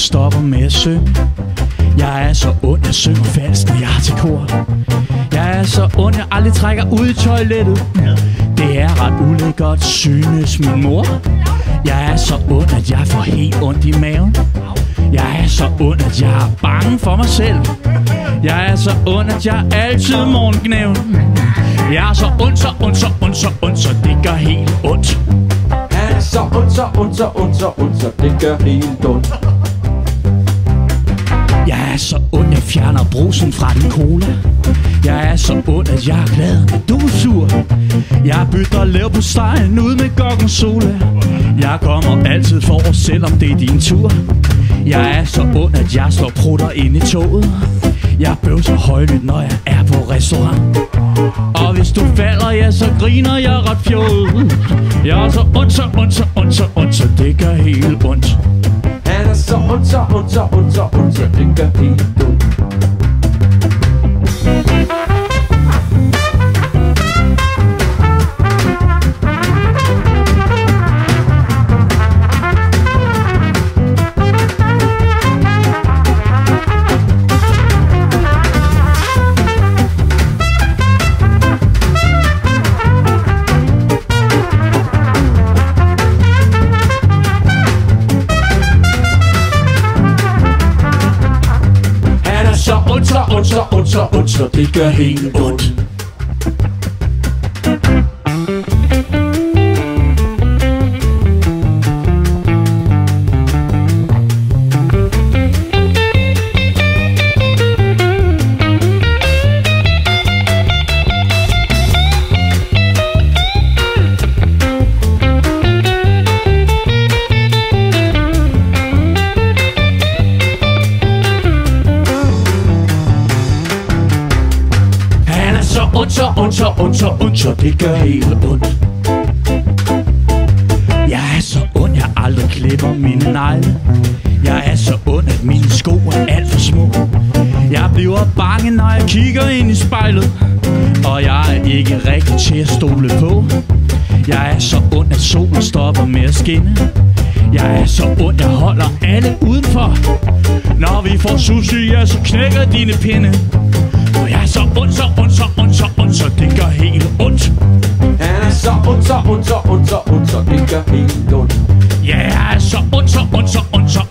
stopper med at synge. Jeg er så ond, jeg synger falsk, når jeg er til kor. Jeg er så ond, jeg aldrig trækker ud i toilettet. Det er ret ulækkert, synes min mor. Jeg er så ond, at jeg får helt ondt i maven. Jeg er så ond, at jeg er bange for mig selv. Jeg er så ond, at jeg altid morgengnaven. Jeg er så ond, så ond, så ond, så ond, så det gør helt ondt. Han er så ond, så ond, så ond, så ond, så det gør helt ondt. Jeg er så ond, jeg fjerner brusen fra din cola. Jeg er så ond, at jeg er glad, når du er sur. Jeg bytter leverpostejen ud med gorgonzola. Jeg kommer altid for, selvom det er din tur. Jeg er så ond, at jeg slår prutter ind i toget. Jeg bøvser højlydt, når jeg er på restaurant. Og hvis du falder, ja, så griner jeg ret fjollet. Jeg er så ond, så ond, så ond, så ond, så det gør helt ondt. Han er så ond, så ond, så ond, så ond, så det gør helt ondt. Så ond, så ond, så ond, så det gør helt ondt. Så ond, så ond, så ond, så det gør helt ondt. Jeg er så ond, jeg aldrig klipper mine negle. Jeg er så ond, at mine sko er alt for små. Jeg bliver bange, når jeg kigger ind i spejlet. Og jeg er ikke rigtig til at stole på. Jeg er så ond, at solen stopper med at skinne. Jeg er så ond, jeg holder alle udenfor. Når vi får sushi, ja, så knækker dine pinde. Og jeg er så ond, så ond, så ond, så ond, så det gør helt ondt. Han er så ond, så ond, så ond, så ond, så det gør helt ondt. Ja, jeg er så ond, så ond, så ond, så